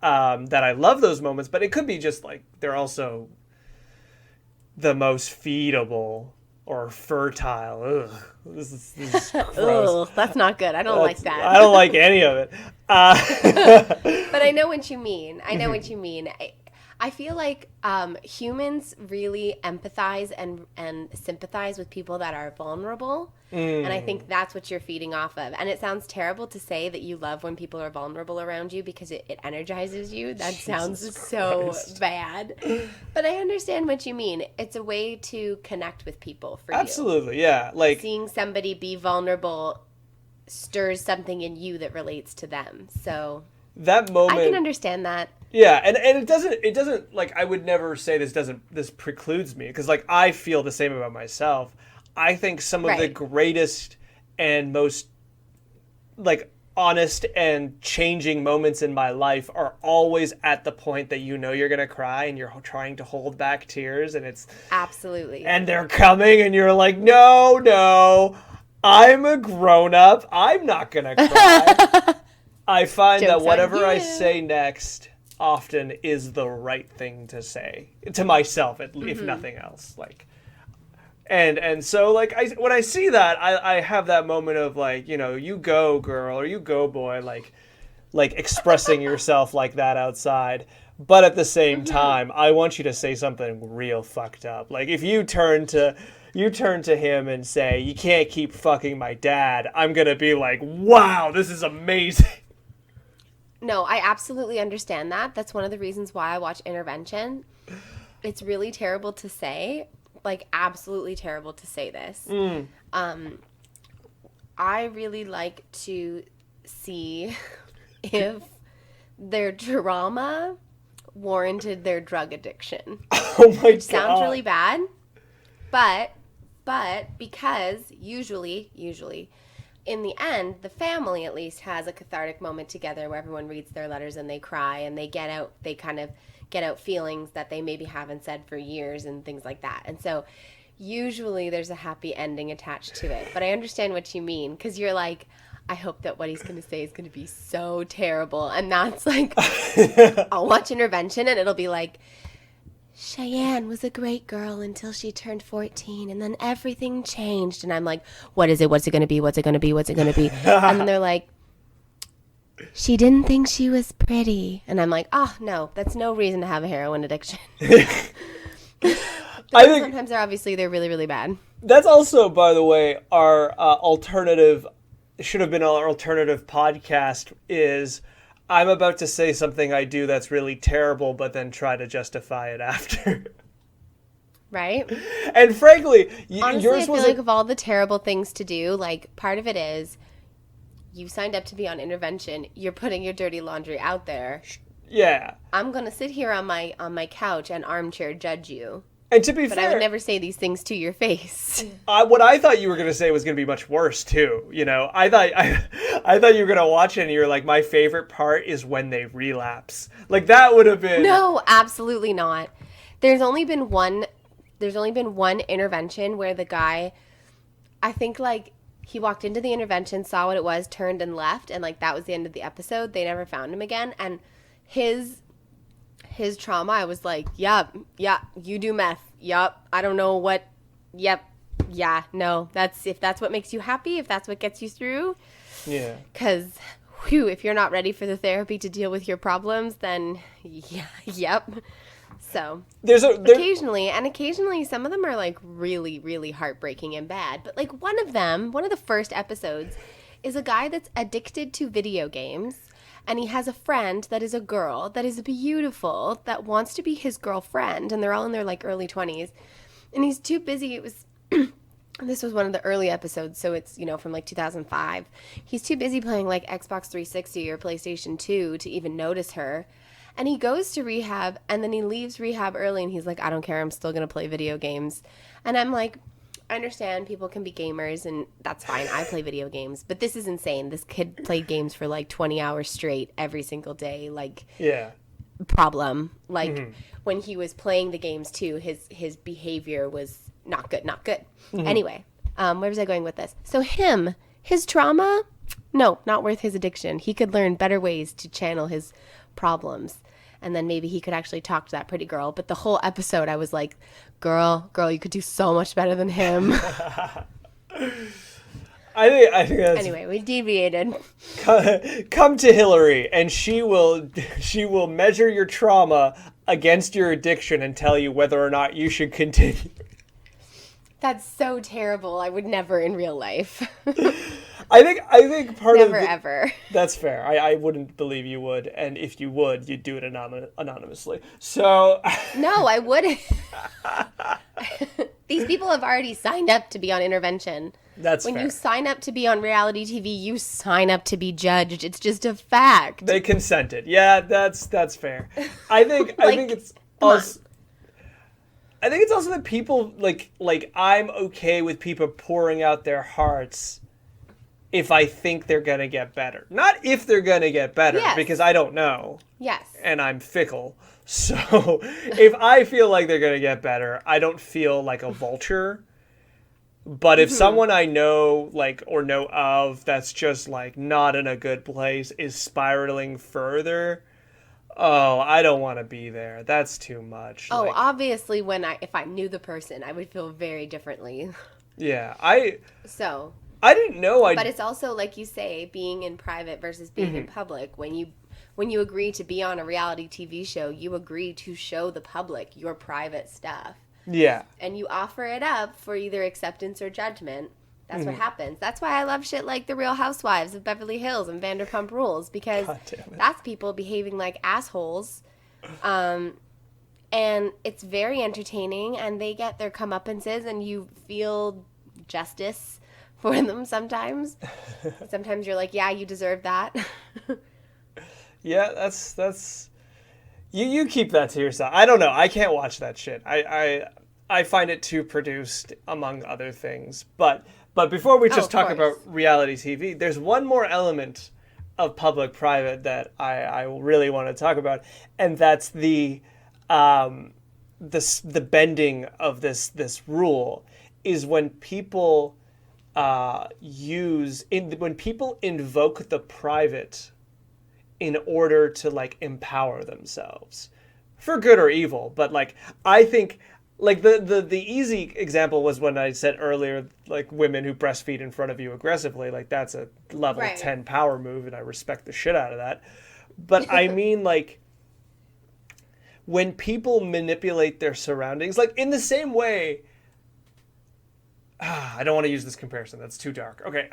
that I love those moments, but it could be just like they're also the most feedable or fertile. Ugh, this is gross. Ugh, that's not good. I don't like that. I don't like any of it. But I know what you mean. I feel like humans really empathize and sympathize with people that are vulnerable. And I think that's what you're feeding off of. And it sounds terrible to say that you love when people are vulnerable around you because it energizes you. That sounds so bad. But I understand what you mean. It's a way to connect with people for you. Absolutely, yeah. Like seeing somebody be vulnerable stirs something in you that relates to them. So that moment I can understand that. Yeah, and it doesn't like I would never say this precludes me because like I feel the same about myself. I think some of the greatest and most like honest and changing moments in my life are always at the point that you're going to cry and you're trying to hold back tears and it's absolutely and they're coming and you're like no I'm a grown up, I'm not going to cry. I find that whatever I say next often is the right thing to say to myself, if nothing else. Like, and so like when I see that, I have that moment of like, you go girl or you go boy, like expressing yourself like that outside. But at the same time, I want you to say something real fucked up. Like if you turn to him and say, you can't keep fucking my dad, I'm gonna be like, wow, this is amazing. No, I absolutely understand that. That's one of the reasons why I watch Intervention. It's really terrible to say, like absolutely terrible to say this. I really like to see if their drama warranted their drug addiction. Oh my God. Sounds really bad, but because usually in the end, the family at least has a cathartic moment together where everyone reads their letters and they cry and they kind of get out feelings that they maybe haven't said for years and things like that. And so usually there's a happy ending attached to it. But I understand what you mean, because you're like, I hope that what he's going to say is going to be so terrible. And that's like, I'll watch Intervention and it'll be like, Cheyenne was a great girl until she turned 14, and then everything changed. And I'm like, what is it? What's it going to be? What's it going to be? What's it going to be? And then they're like, she didn't think she was pretty. And I'm like, oh, no, that's no reason to have a heroin addiction. I think sometimes they're really, really bad. That's also, by the way, our alternative, should have been our alternative podcast is... I'm about to say something I do that's really terrible, but then try to justify it after. Right? And frankly, honestly, yours I feel like of all the terrible things to do, like part of it is you signed up to be on Intervention. You're putting your dirty laundry out there. Yeah. I'm gonna sit here on my couch and armchair judge you. And to be fair, but I would never say these things to your face. What I thought you were going to say was going to be much worse too. You know, I thought you were going to watch it and you're like, my favorite part is when they relapse. Like that would have been. No, absolutely not. There's only been one intervention where the guy, I think like he walked into the intervention, saw what it was, turned and left, and like that was the end of the episode. They never found him again, and his trauma, I was like, yep, you do meth. Yep, I don't know what, yep, yeah, no, if that's what makes you happy, if that's what gets you through. Yeah. Because, if you're not ready for the therapy to deal with your problems, then, yeah, yep. So, occasionally, some of them are like really, really heartbreaking and bad. But like one of the first episodes is a guy that's addicted to video games. And he has a friend that is a girl that is beautiful that wants to be his girlfriend. And they're all in their like early 20s. And he's too busy. This was one of the early episodes. So it's, from like 2005. He's too busy playing like Xbox 360 or PlayStation 2 to even notice her. And he goes to rehab and then he leaves rehab early. And he's like, I don't care. I'm still going to play video games. And I'm like, I understand people can be gamers and that's fine. I play video games, but this is insane. This kid played games for like 20 hours straight every single day. Like, yeah, problem. Like when he was playing the games too, his behavior was not good. Mm-hmm. Anyway, where was I going with this? So his trauma, no, not worth his addiction. He could learn better ways to channel his problems. And then maybe he could actually talk to that pretty girl. But the whole episode, I was like, girl, you could do so much better than him. I think that's... Anyway, we deviated. Come to Hilary, and she will measure your trauma against your addiction and tell you whether or not you should continue. That's so terrible. I would never in real life. I think part never, of never ever. That's fair. I wouldn't believe you would, and if you would, you'd do it anonymously. So no, I wouldn't. These people have already signed up to be on Intervention. That's when fair. You sign up to be on reality TV, you sign up to be judged. It's just a fact. They consented. Yeah, that's fair. I think it's also. I think it's also that people like I'm okay with people pouring out their hearts if I think they're going to get better. Not if they're going to get better, yes. Because I don't know. Yes. And I'm fickle. So if I feel like they're going to get better, I don't feel like a vulture. But if someone I know or know of that's just not in a good place is spiraling further, oh, I don't want to be there. That's too much. Oh, obviously if I knew the person, I would feel very differently. Yeah, I didn't know. But it's also like you say, being in private versus being in public. When you agree to be on a reality TV show, you agree to show the public your private stuff. Yeah. And you offer it up for either acceptance or judgment. That's what happens. That's why I love shit like The Real Housewives of Beverly Hills and Vanderpump Rules, because that's people behaving like assholes. And it's very entertaining, and they get their comeuppances, and you feel justice for them sometimes. Sometimes you're like, yeah, you deserve that. Yeah, that's you keep that to yourself. I don't know. I can't watch that shit. I find it too produced, among other things. But before we just talk about reality TV, there's one more element of public-private that I really want to talk about, and that's the bending of this rule is when people when people invoke the private in order to like empower themselves, for good or evil. But like, I think like the easy example was when I said earlier, like, women who breastfeed in front of you aggressively, like that's a level 10 power move, and I respect the shit out of that. But I mean, like, when people manipulate their surroundings, like in the same way, I don't want to use this comparison. That's too dark. Okay.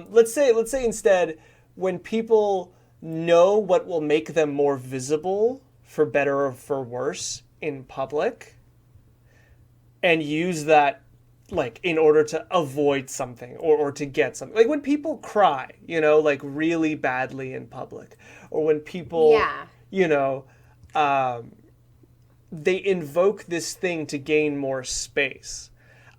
Let's say instead, when people know what will make them more visible, for better or for worse, in public, and use that like in order to avoid something or to get something. Like when people cry, you know, like really badly in public, or when people, you know, they invoke this thing to gain more space.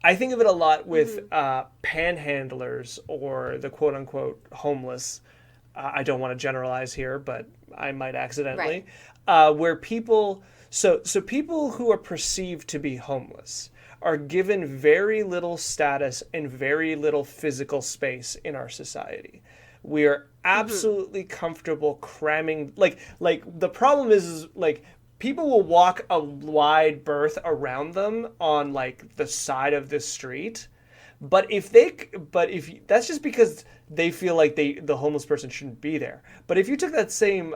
I think of it a lot with panhandlers, or the quote-unquote homeless. I don't want to generalize here, but I might accidentally. Where people, so people who are perceived to be homeless are given very little status and very little physical space in our society. We are absolutely comfortable cramming, like the problem is like, people will walk a wide berth around them on like the side of the street, but if that's just because they feel like the homeless person shouldn't be there. But if you took that same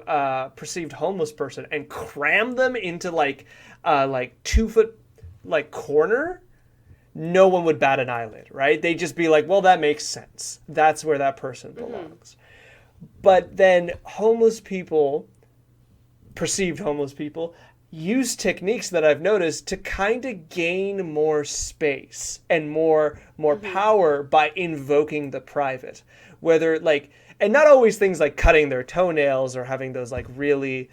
perceived homeless person and crammed them into like 2 foot like corner, no one would bat an eyelid, right? They'd just be like, well, that makes sense. That's where that person belongs. But then homeless people, perceived homeless people, use techniques that I've noticed to kind of gain more space and more power by invoking the private. Whether like, and not always things like cutting their toenails or having those like really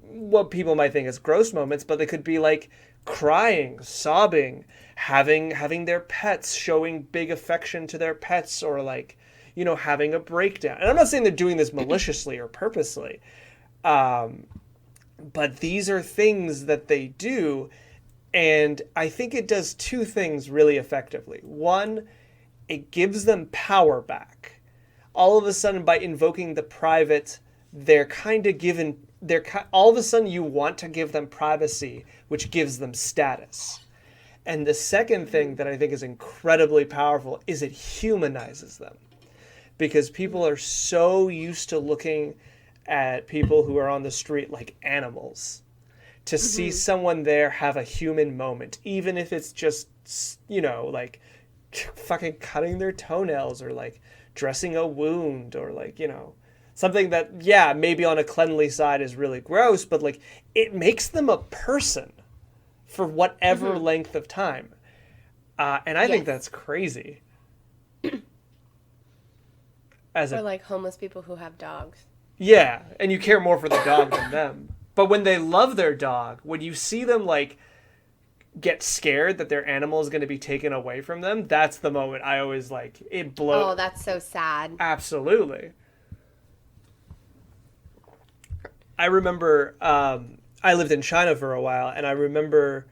what people might think as gross moments, but they could be like crying, sobbing, having their pets, showing big affection to their pets, or like, you know, having a breakdown. And I'm not saying they're doing this maliciously or purposely, but these are things that they do, and I think it does two things really effectively. One, it gives them power back. All of a sudden, by invoking the private, they're kind of given, all of a sudden you want to give them privacy, which gives them status. And the second thing that I think is incredibly powerful is it humanizes them. Because people are so used to looking at people who are on the street like animals. To see someone there have a human moment, even if it's just, you know, like fucking cutting their toenails, or like dressing a wound, or like, you know, something that, yeah, maybe on a cleanly side is really gross, but like it makes them a person for whatever length of time. And I think that's crazy. Or like homeless people who have dogs. Yeah, and you care more for the dog than them. But when they love their dog, when you see them like get scared that their animal is going to be taken away from them, that's the moment I always like, it blows. Oh, that's so sad. Absolutely. I remember I lived in China for a while, and I remember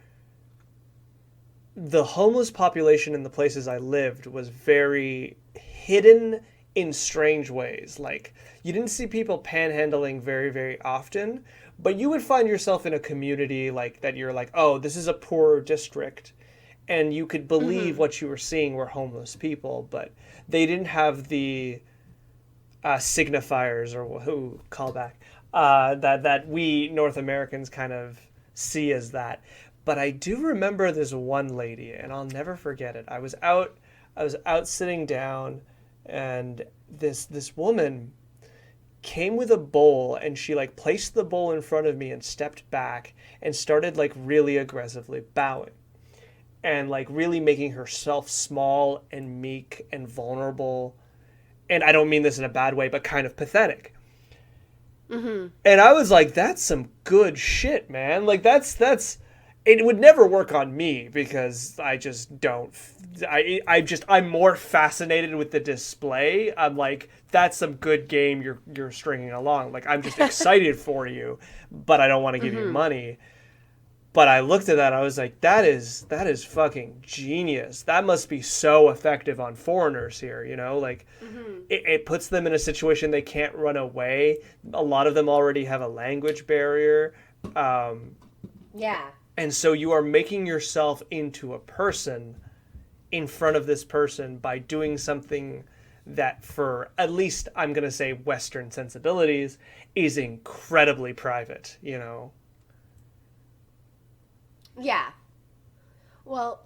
the homeless population in the places I lived was very hidden in strange ways. Like, you didn't see people panhandling very, very often, but you would find yourself in a community like that. You're like, oh, this is a poor district, and you could believe what you were seeing were homeless people, but they didn't have the signifiers, or who call back, that we North Americans kind of see as that. But I do remember this one lady, and I'll never forget it. I was out I was out sitting down, and this woman came with a bowl, and she like placed the bowl in front of me and stepped back and started like really aggressively bowing and like really making herself small and meek and vulnerable. And I don't mean this in a bad way, but kind of pathetic. Mm-hmm. And I was like, that's some good shit, man. Like that's it would never work on me because I just don't. I'm more fascinated with the display. I'm like, that's some good game you're stringing along. Like, I'm just excited for you, but I don't want to give you money. But I looked at that, I was like, that is fucking genius. That must be so effective on foreigners here, you know? Like, it puts them in a situation they can't run away. A lot of them already have a language barrier. Yeah. And so you are making yourself into a person in front of this person by doing something that, for at least I'm going to say Western sensibilities, is incredibly private, you know? Yeah. Well,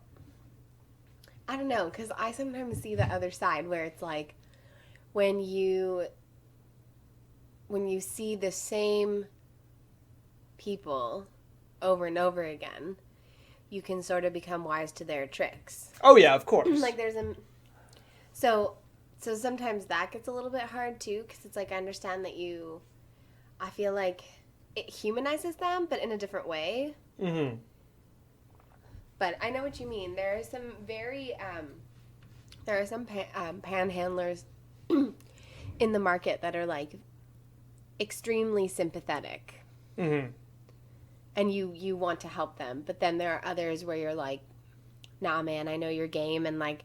I don't know, because I sometimes see the other side where it's like when you see the same people over and over again, you can sort of become wise to their tricks. Oh yeah, of course. Like there's so sometimes that gets a little bit hard too, because it's like I understand that I feel like it humanizes them, but in a different way. Mm-hmm. But I know what you mean. There are some panhandlers in the market that are like extremely sympathetic. Mm-hmm. And you want to help them, but then there are others where you're like, nah, man, I know your game, and like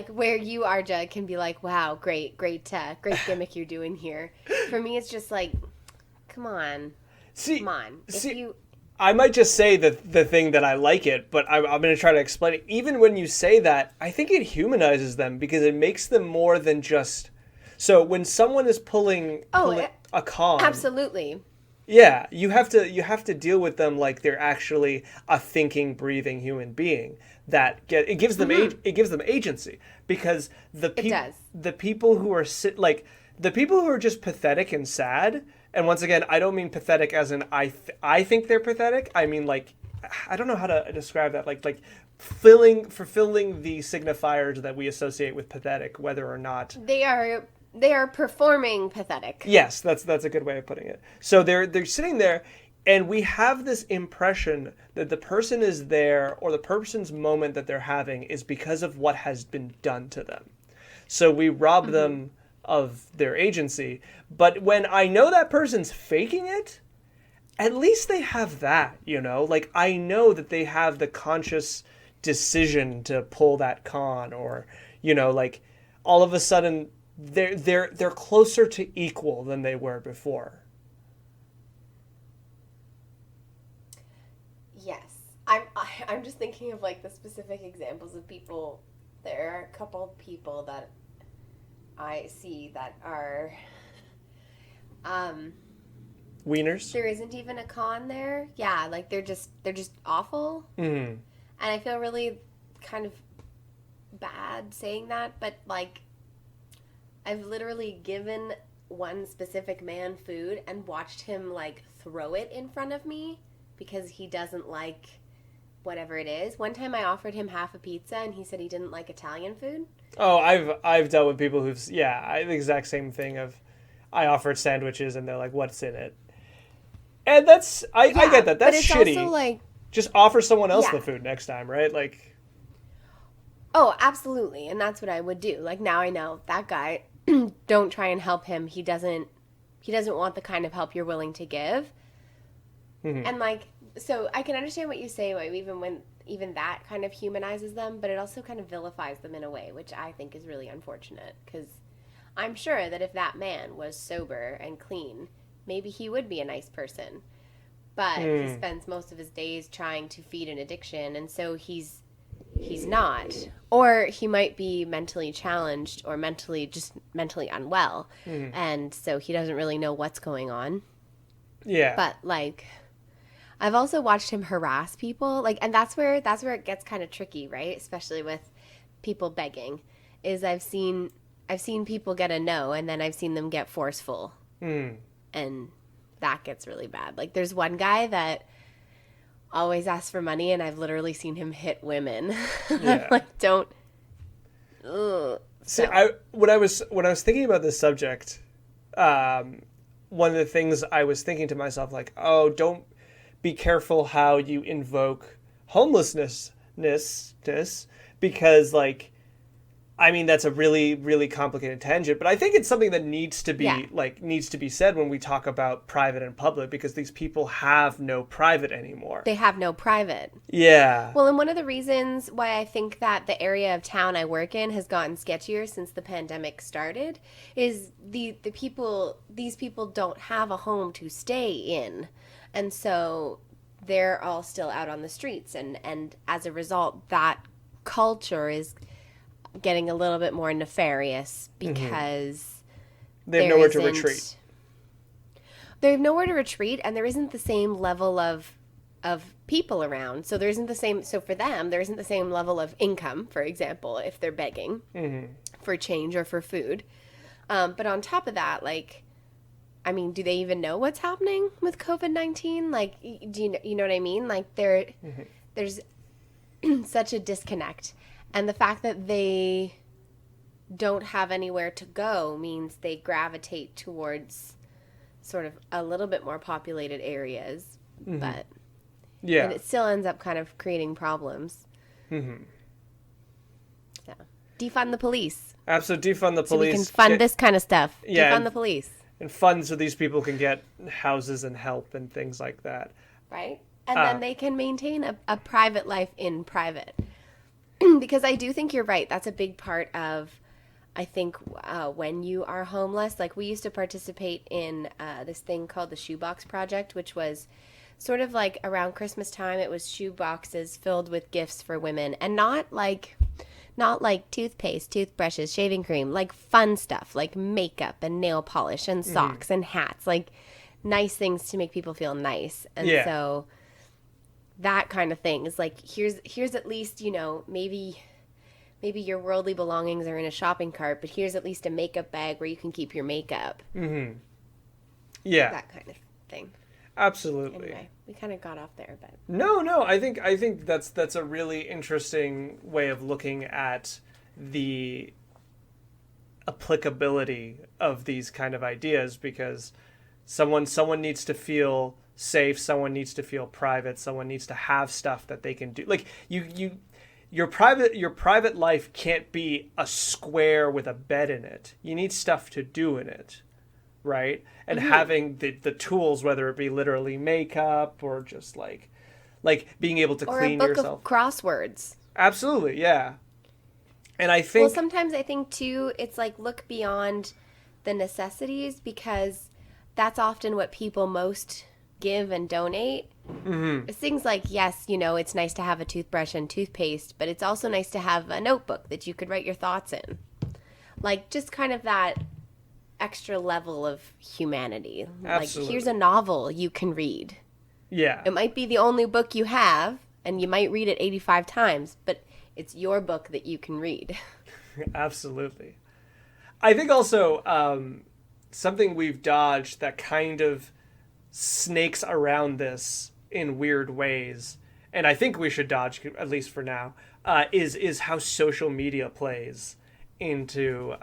where you, Arja, can be like, wow, great gimmick you're doing here. For me, it's just like, come on. I might just say the thing that I like it, but I'm going to try to explain it. Even when you say that, I think it humanizes them because it makes them more than just. So when someone is pulling a con, absolutely. Yeah, you have to deal with them like they're actually a thinking, breathing human being. It gives them agency, because the people who are the people who are just pathetic and sad. And once again, I don't mean pathetic as in I think they're pathetic. I mean, like, I don't know how to describe that. Like fulfilling the signifiers that we associate with pathetic, whether or not they are performing pathetic. Yes, that's a good way of putting it. So they're sitting there, and we have this impression that the person is there, or the person's moment that they're having is because of what has been done to them. So we rob them of their agency. But when I know that person's faking it, at least they have that, you know? Like, I know that they have the conscious decision to pull that con, or, you know, like, all of a sudden they're closer to equal than they were before. Yes. I'm just thinking of like the specific examples of people. There are a couple of people that I see that are Wieners? There isn't even a con there. Yeah, like they're just awful. Mm-hmm. And I feel really kind of bad saying that, but like I've literally given one specific man food and watched him like throw it in front of me because he doesn't like whatever it is. One time I offered him half a pizza and he said he didn't like Italian food. Oh, I've dealt with people the exact same thing of I offered sandwiches and they're like, what's in it? And I get that. That's shitty. Also like, just offer someone else the food next time, right? Like, oh, absolutely. And that's what I would do. Like, now I know that guy, don't try and help him. He doesn't want the kind of help you're willing to give. Mm-hmm. And like, so I can understand what you say, like, even that kind of humanizes them, but it also kind of vilifies them in a way, which I think is really unfortunate, because I'm sure that if that man was sober and clean, maybe he would be a nice person. But he spends most of his days trying to feed an addiction, and so he's not. Or he might be mentally challenged or mentally unwell, and so he doesn't really know what's going on. Yeah. But like, I've also watched him harass people, like, and that's where it gets kind of tricky, right? Especially with people begging is I've seen people get a no, and then I've seen them get forceful. And that gets really bad. Like, there's one guy that always asks for money, and I've literally seen him hit women. Yeah. Like, don't. Ugh. See, when I was thinking about this subject, one of the things I was thinking to myself, like, oh, don't be careful how you invoke homelessness, because, like, I mean, that's a really, really complicated tangent, but I think it's something that needs to be said when we talk about private and public, because these people have no private anymore. They have no private. Yeah. Well, and one of the reasons why I think that the area of town I work in has gotten sketchier since the pandemic started is these people don't have a home to stay in. And so they're all still out on the streets. And as a result, that culture is getting a little bit more nefarious because they have nowhere to retreat. They have nowhere to retreat, and there isn't the same level of people around. So there isn't the same. So for them, there isn't the same level of income, for example, if they're begging for change or for food. But on top of that, like, I mean, do they even know what's happening with COVID-19? Like, do you know what I mean? Like, there's such a disconnect. And the fact that they don't have anywhere to go means they gravitate towards sort of a little bit more populated areas. But yeah, and it still ends up kind of creating problems. So, defund the police. Absolutely, defund the police. So we can fund this kind of stuff. Yeah, defund the police. And fund so these people can get houses and help and things like that. Right? And then they can maintain a private life in private. Because I do think you're right. That's a big part of, I think, when you are homeless. Like, we used to participate in this thing called the Shoebox Project, which was sort of like around Christmas time. It was shoe boxes filled with gifts for women. And not like toothpaste, toothbrushes, shaving cream. Like fun stuff, like makeup and nail polish and socks and hats. Like nice things to make people feel nice. And so that kind of thing is like, here's at least, you know, maybe your worldly belongings are in a shopping cart, but here's at least a makeup bag where you can keep your makeup. Yeah. That kind of thing. Absolutely. Anyway, we kind of got off there, but no, I think that's a really interesting way of looking at the applicability of these kind of ideas, because someone needs to feel safe, someone needs to feel private, someone needs to have stuff that they can do. Like your private life can't be a square with a bed in it. You need stuff to do in it, right? And having the tools, whether it be literally makeup or just like being able to clean yourself. Or a book of crosswords. Absolutely, yeah. And I think, well, sometimes I think too, it's like, look beyond the necessities, because that's often what people most give and donate. It's things like, yes, you know, it's nice to have a toothbrush and toothpaste, but it's also nice to have a notebook that you could write your thoughts in. Like, just kind of that extra level of humanity. Absolutely. Like, here's a novel you can read. Yeah. It might be the only book you have, and you might read it 85 times, but it's your book that you can read. Absolutely. I think also something we've dodged that kind of snakes around this in weird ways, and I think we should dodge, at least for now, is how social media plays into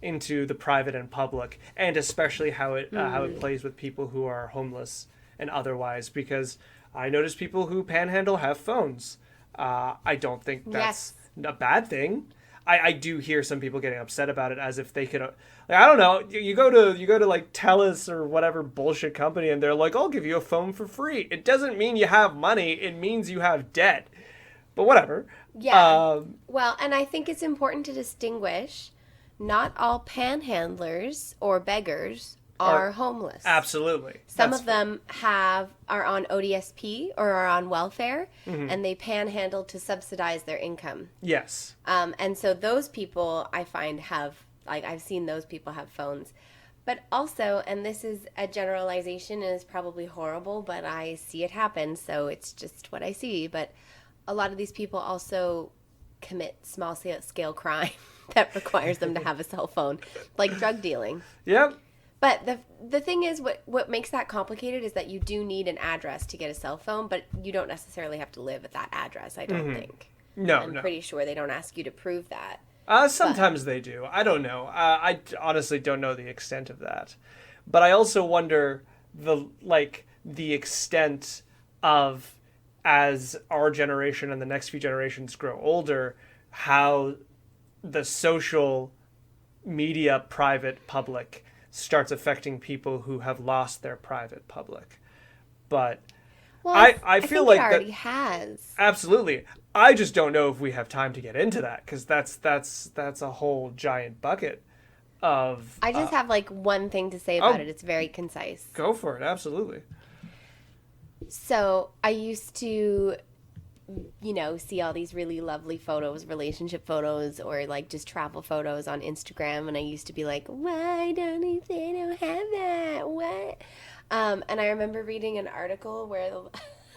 the private and public, and especially how it plays with people who are homeless and otherwise. Because I notice people who panhandle have phones. I don't think that's a bad thing. I do hear some people getting upset about it, as if they could. I don't know. You go to like TELUS or whatever bullshit company, and they're like, "I'll give you a phone for free." It doesn't mean you have money. It means you have debt. But whatever. Yeah. Well, and I think it's important to distinguish. Not all panhandlers or beggars are homeless. Absolutely. Some of them are on ODSP or are on welfare, and they panhandle to subsidize their income. Yes. And so those people, I find, I've seen those people have phones. But also, and this is a generalization and is probably horrible, but I see it happen, so it's just what I see. But a lot of these people also commit small scale crime that requires them to have a cell phone, like drug dealing. Yep. But the thing is, what makes that complicated is that you do need an address to get a cell phone, but you don't necessarily have to live at that address, I don't think. No, I'm pretty sure they don't ask you to prove that. Sometimes they do. I don't know. I honestly don't know the extent of that. But I also wonder the extent of, as our generation and the next few generations grow older, how the social media private public starts affecting people who have lost their private public. But well, I feel think like it already that has. absolutely. I just don't know if we have time to get into that, because that's a whole giant bucket of. I just have like one thing to say about it. It's very concise. Go for it. Absolutely. So I used to, see all these really lovely photos, relationship photos, or like just travel photos on Instagram. And I used to be like, why don't they don't have that? What? And I remember reading an article where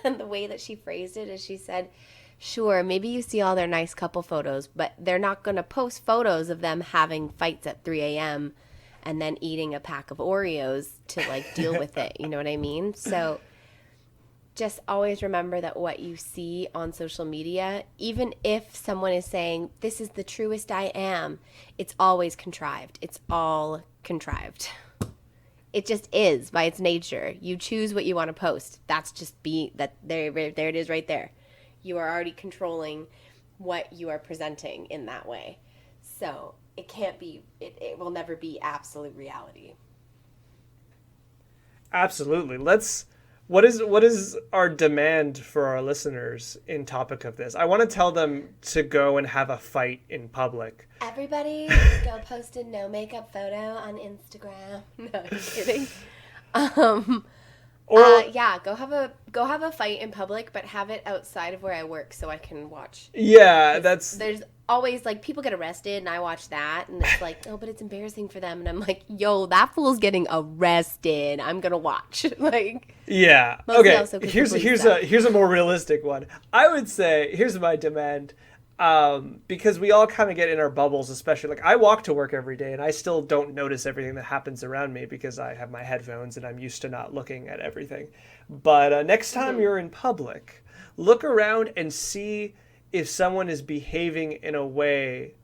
the way that she phrased it is she said, sure, maybe you see all their nice couple photos, but they're not going to post photos of them having fights at 3 a.m. and then eating a pack of Oreos to like deal with it. You know what I mean? So just always remember that what you see on social media, even if someone is saying, this is the truest I am, it's always contrived. It's all contrived. It just is by its nature. You choose what you want to post. That's just there it is right there. You are already controlling what you are presenting in that way. So it can't be, it will never be absolute reality. Absolutely. What is our demand for our listeners in topic of this? I want to tell them to go and have a fight in public. Everybody go post a no makeup photo on Instagram. No, I'm kidding. Go have a fight in public, but have it outside of where I work so I can watch. Yeah, there's always like people get arrested and I watch that and it's like, oh, but it's embarrassing for them, and I'm like, yo, that fool's getting arrested. I'm gonna watch. Like, yeah. Okay. Here's a more realistic one. I would say here's my demand. Because we all kind of get in our bubbles, especially like I walk to work every day and I still don't notice everything that happens around me because I have my headphones and I'm used to not looking at everything. But next time you're in public, look around and see if someone is behaving in a way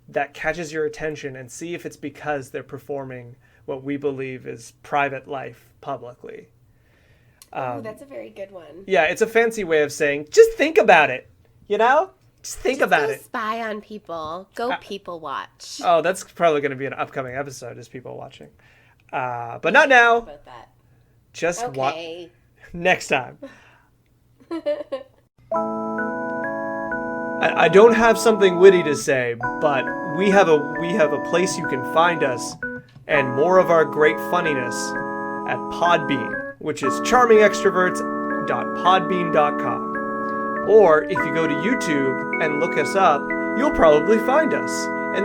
that catches your attention, and see if it's because they're performing what we believe is private life publicly. That's a very good one. Yeah, it's a fancy way of saying just think about it, Just think about it. Spy on people. Go people watch. Oh, that's probably going to be an upcoming episode, is people watching. But not now. About that. Just okay. Next time. I don't have something witty to say, but we have a place you can find us and more of our great funniness at Podbean, which is charmingextroverts.podbean.com. Or if you go to YouTube and look us up, you'll probably find us.